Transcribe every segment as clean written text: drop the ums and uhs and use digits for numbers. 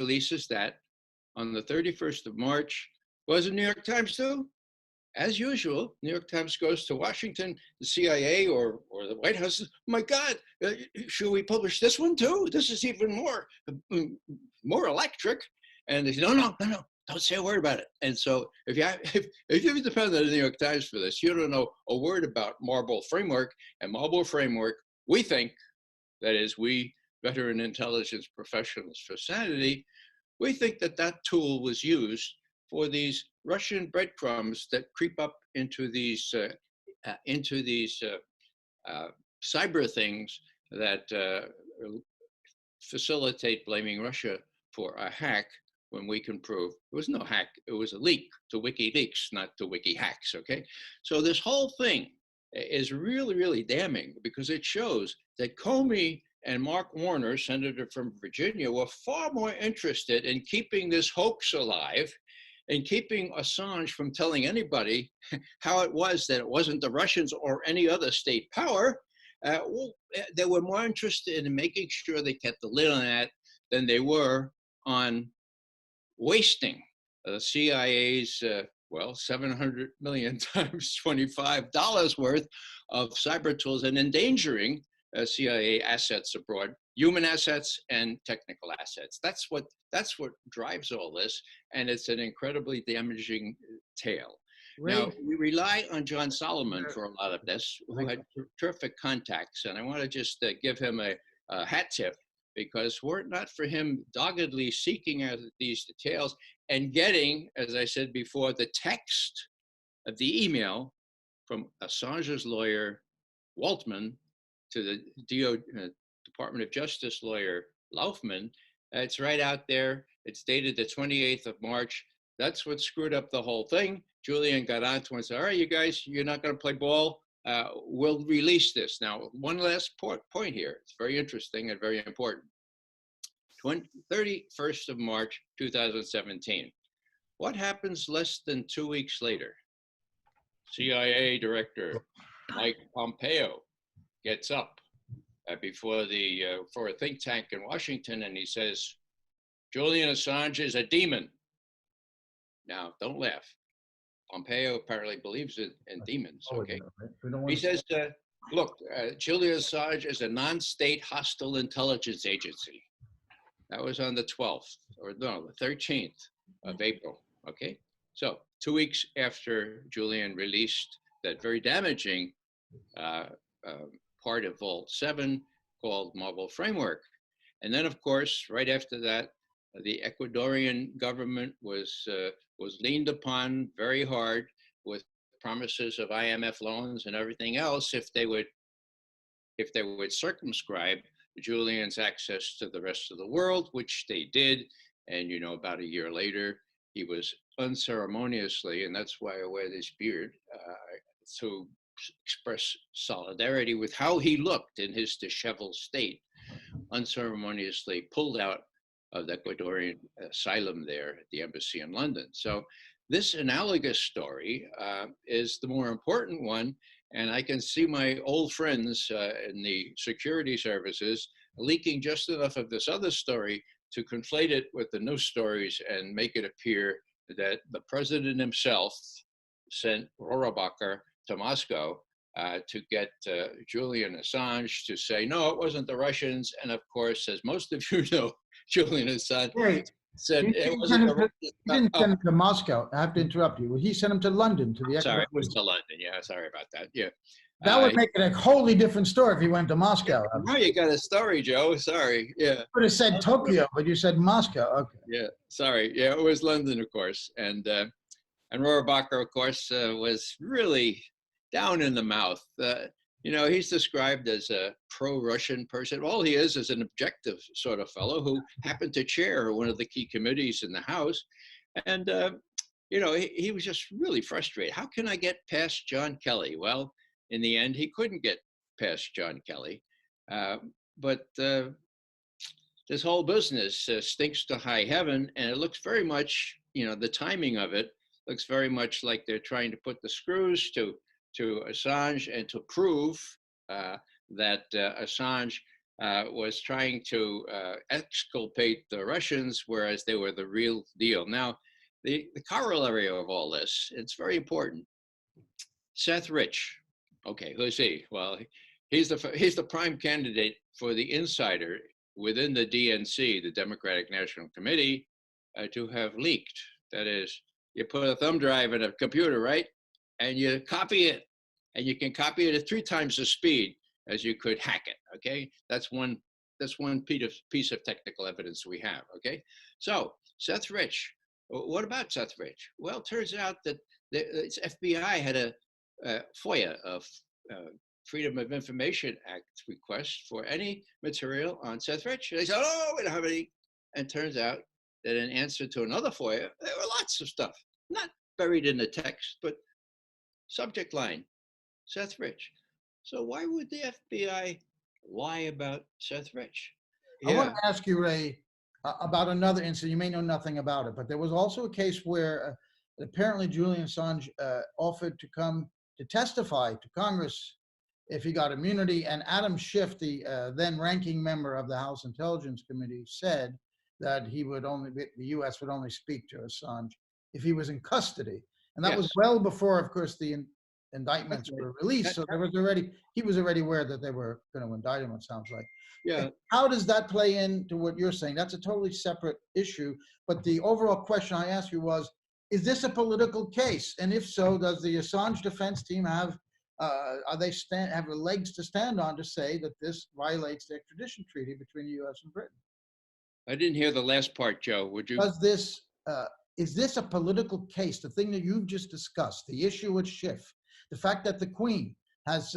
releases that on the 31st of March. Was it New York Times too? As usual, New York Times goes to Washington, the CIA or the White House says, oh my God, should we publish this one too? This is even more electric. And they say, no, don't say a word about it. And so if you depend on the New York Times for this, you don't know a word about Marble Framework. And Marble Framework, we think, that is, we veteran intelligence professionals for sanity, we think that that tool was used for these Russian breadcrumbs that creep up into these cyber things that facilitate blaming Russia for a hack when we can prove it was no hack, it was a leak to WikiLeaks, not to WikiHacks, okay? So this whole thing is really, really damning because it shows that Comey and Mark Warner, senator from Virginia, were far more interested in keeping this hoax alive and keeping Assange from telling anybody how it was that it wasn't the Russians or any other state power. They were more interested in making sure they kept the lid on that than they were on wasting the CIA's, well, 700 million times $25 worth of cyber tools and endangering CIA assets abroad, human assets and technical assets. That's what drives all this, and it's an incredibly damaging tale. Right. Now, we rely on John Solomon for a lot of this, who had terrific contacts, and I want to just give him a hat tip, because were it not for him doggedly seeking out these details and getting, as I said before, the text of the email from Assange's lawyer, Waltman, to the Department of Justice lawyer, Laufman, it's right out there. It's dated the 28th of March. That's what screwed up the whole thing. Julian got onto it and said, all right, you guys, you're not going to play ball. We'll release this. Now, one last point here. It's very interesting and very important. 31st of March, 2017. What happens less than 2 weeks later? CIA Director Mike Pompeo gets up before for a think tank in Washington, and he says, Julian Assange is a demon. Now, don't laugh. Pompeo apparently believes in demons, okay? He says, look, Julian Assange is a non-state hostile intelligence agency. That was on the 12th, or no, the 13th of April, okay? So 2 weeks after Julian released that very damaging part of Vault 7 called Marble Framework. And then, of course, right after that, the Ecuadorian government was leaned upon very hard with promises of IMF loans and everything else if they would circumscribe Julian's access to the rest of the world, which they did. And, you know, about a year later, he was unceremoniously, and that's why I wear this beard, to express solidarity with how he looked in his disheveled state, unceremoniously pulled out of the Ecuadorian asylum there at the embassy in London. So this analogous story is the more important one, and I can see my old friends in the security services leaking just enough of this other story to conflate it with the news stories and make it appear that the president himself sent Rohrabacher to Moscow to get Julian Assange to say, no, it wasn't the Russians. And of course, as most of you know, Julian Assange said it wasn't the Russians. He didn't send him to Moscow. I have to interrupt you. He sent him to London, to the Sorry, it was to London. Yeah, sorry about that. Yeah. That would make it a wholly different story if he went to Moscow. Now you got a story, Joe. Sorry. Yeah. You could have said Tokyo, but you said Moscow. Okay. Yeah. Sorry. Yeah, it was London, of course. And Rohrabacher, of course, was really down in the mouth. You know, he's described as a pro-Russian person. All he is an objective sort of fellow who happened to chair one of the key committees in the House. And, you know, he was just really frustrated. How can I get past John Kelly? Well, in the end, he couldn't get past John Kelly. But this whole business stinks to high heaven, and it looks very much, you know, the timing of it looks very much like they're trying to put the screws to Assange and to prove that Assange was trying to exculpate the Russians, whereas they were the real deal. Now, the corollary of all this, it's very important. Seth Rich, okay, who's he? Well, he's the prime candidate for the insider within the DNC, the Democratic National Committee, to have leaked. That is, you put a thumb drive in a computer, right? And you copy it, and you can copy it at 3 times the speed as you could hack it, okay? That's one piece of technical evidence we have, okay? So, Seth Rich, what about Seth Rich? Well, it turns out that the FBI had a FOIA, Freedom of Information Act request for any material on Seth Rich. They said, oh, we don't have any. And turns out that in answer to another FOIA, there were lots of stuff, not buried in the text, but subject line, Seth Rich. So why would the FBI lie about Seth Rich? I want to ask you, Ray, about another incident. You may know nothing about it, but there was also a case where apparently Julian Assange offered to come to testify to Congress if he got immunity. And Adam Schiff, the then ranking member of the House Intelligence Committee, said that the U.S. would only speak to Assange if he was in custody. And that was well before, of course, the indictments were released. So he was already aware that they were going to indict him, it sounds like. Yeah. How does that play into what you're saying? That's a totally separate issue. But the overall question I asked you was, is this a political case? And if so, does the Assange defense team have legs to stand on to say that this violates the extradition treaty between the U.S. and Britain? I didn't hear the last part, Joe. Would you? Is this a political case? The thing that you've just discussed, the issue with Schiff, the fact that the Queen has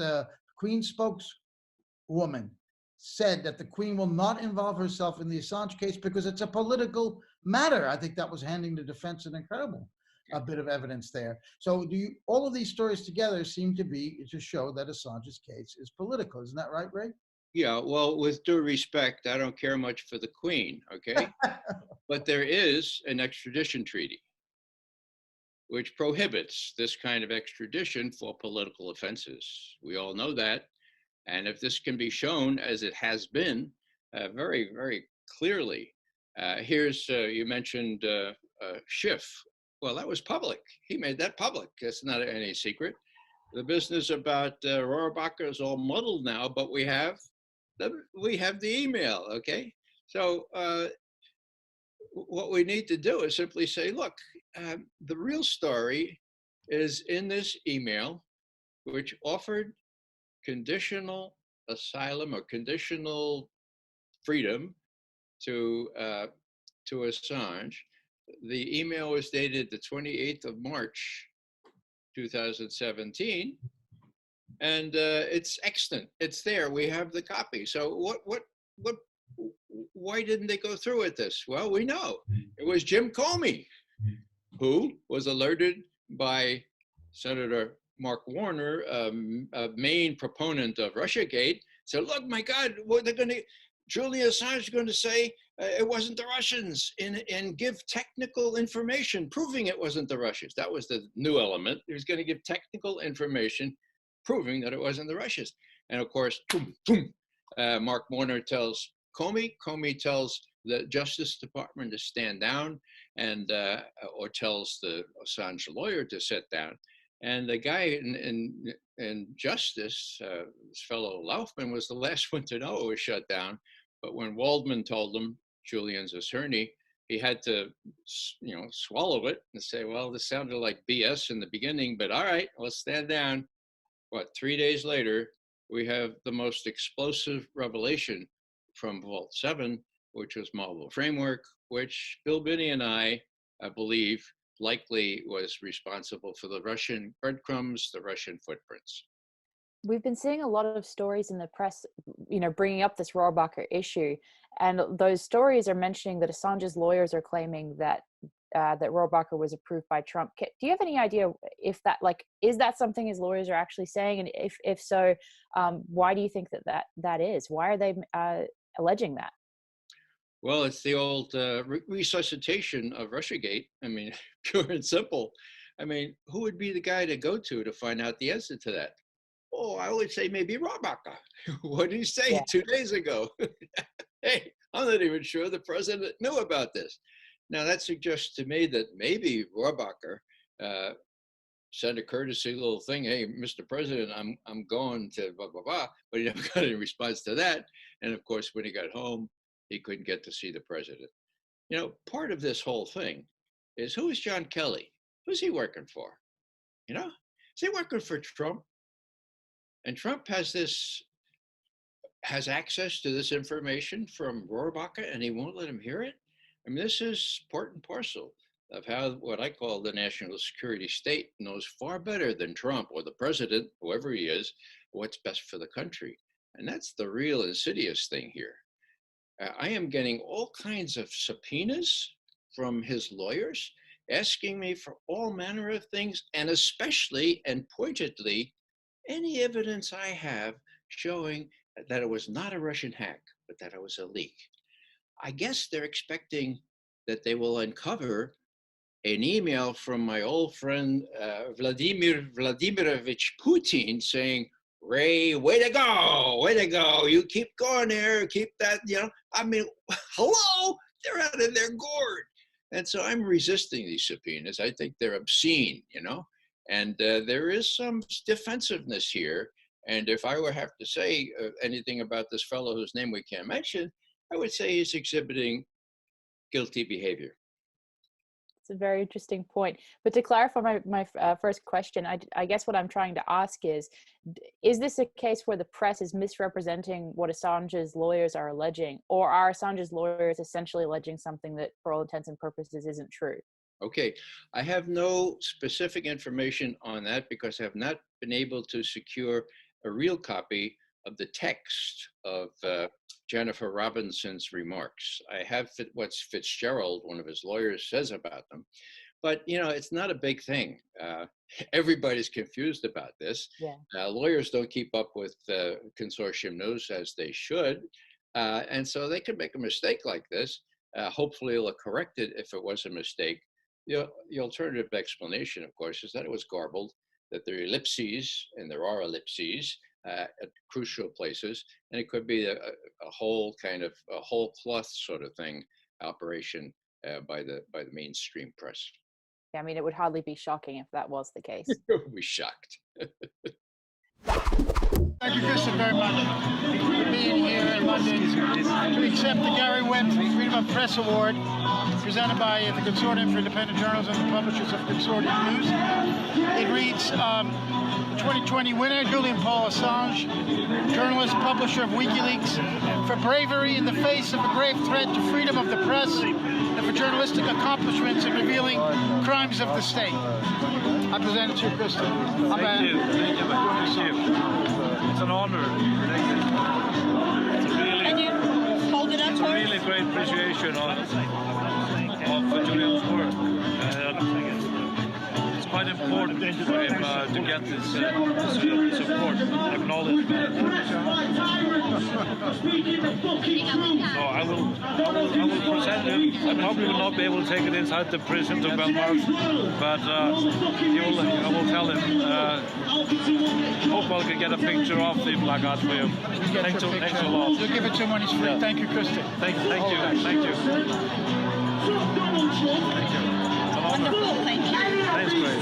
Queen spokeswoman said that the Queen will not involve herself in the Assange case because it's a political matter. I think that was handing the defense an incredible bit of evidence there. So all of these stories together seem to show that Assange's case is political. Isn't that right, Ray? Yeah, well, with due respect, I don't care much for the Queen, okay? But there is an extradition treaty which prohibits this kind of extradition for political offenses. We all know that. And if this can be shown, as it has been, very, very clearly, you mentioned Schiff. Well, that was public. He made that public. That's not any secret. The business about Rohrabacher is all muddled now, but we have the email, okay? So what we need to do is simply say, look, the real story is in this email, which offered conditional asylum or conditional freedom to Assange. The email was dated the 28th of March, 2017, and it's extant. It's there. We have the copy. So why didn't they go through with this? Well, we know it was Jim Comey who was alerted by Senator Mark Warner, a main proponent of Russiagate. So look, my God, Julian Assange is going to say it wasn't the Russians and give technical information proving it wasn't the Russians. That was the new element. He was going to give technical information proving that it wasn't the Russians. And of course, Mark Warner tells Comey tells the Justice Department to stand down and or tells the Assange lawyer to sit down. And the guy in Justice, this fellow Laufman, was the last one to know it was shut down. But when Waldman told him, Julian's attorney, he had to, swallow it and say, well, this sounded like BS in the beginning, but all right, let's stand down. 3 days later, we have the most explosive revelation from Vault 7, which was Marvel Framework, which Bill Binney and I believe likely was responsible for the Russian breadcrumbs, the Russian footprints. We've been seeing a lot of stories in the press, bringing up this Rohrabacher issue, and those stories are mentioning that Assange's lawyers are claiming that that Rohrabacher was approved by Trump. Do you have any idea if that, is that something his lawyers are actually saying? And if so, why do you think that is? Why are they alleging that? Well, it's the old resuscitation of Russiagate. I mean, pure and simple. I mean, who would be the guy to go to find out the answer to that? Oh, I would say maybe Rohrabacher. What did he say 2 days ago? Hey, I'm not even sure the president knew about this. Now that suggests to me that maybe Rohrabacher sent a courtesy little thing. Hey, Mr. President, I'm going to blah, blah, blah. But he never got any response to that. And of course, when he got home, he couldn't get to see the president. You know, part of this whole thing is, who is John Kelly? Who's he working for? You know, is he working for Trump? And Trump has access to this information from Rohrabacher, and he won't let him hear it? I mean, this is part and parcel of how what I call the national security state knows far better than Trump or the president, whoever he is, what's best for the country. And that's the real insidious thing here. I am getting all kinds of subpoenas from his lawyers asking me for all manner of things, and especially and pointedly, any evidence I have showing that it was not a Russian hack, but that it was a leak. I guess they're expecting that they will uncover an email from my old friend Vladimir Vladimirovich Putin saying, Ray, way to go, you keep going there, keep that, you know, I mean, hello, they're out of their gourd. And so I'm resisting these subpoenas. I think they're obscene, you know, and there is some defensiveness here. And if I were have to say anything about this fellow whose name we can't mention, I would say he's exhibiting guilty behavior. It's a very interesting point. But to clarify my first question, I guess what I'm trying to ask is this a case where the press is misrepresenting what Assange's lawyers are alleging, or are Assange's lawyers essentially alleging something that for all intents and purposes isn't true? Okay, I have no specific information on that because I have not been able to secure a real copy of the text of Jennifer Robinson's remarks. I have what Fitzgerald, one of his lawyers, says about them, but you know, it's not a big thing. Everybody's confused about this. Yeah. Lawyers don't keep up with consortium news as they should, and so they could make a mistake like this. Hopefully they'll correct it if it was a mistake. The alternative explanation, of course, is that it was garbled, that there are ellipses, and there are ellipses, at crucial places, and it could be a whole kind of a whole cloth sort of thing operation by the mainstream press. Yeah, I mean, it would hardly be shocking if that was the case. We're shocked. Thank you, Kristinn, very much for being here in London to accept the Gary Webb Freedom of Press Award presented by the Consortium for Independent Journalism and the publishers of Consortium News. It reads, 2020 winner, Julian Assange, journalist, publisher of Wikileaks, for bravery in the face of a grave threat to freedom of the press and for journalistic accomplishments in revealing crimes of the state. I present it to you, Kristinn. Thank you. It's an honor. It's a really great appreciation of Julian's work. It's quite important for him to get this support, acknowledgement. So I will present him. I probably will not be able to take it inside the prison to Belmarsh, but I will tell him. Hope I can get a picture of the placard for you. Thanks a lot. You'll give it to him when he's free. Yeah. Thank you, Kristinn. Thank you. Thank you. Wonderful, thank you. Thanks, great.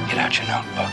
Get out your notebook.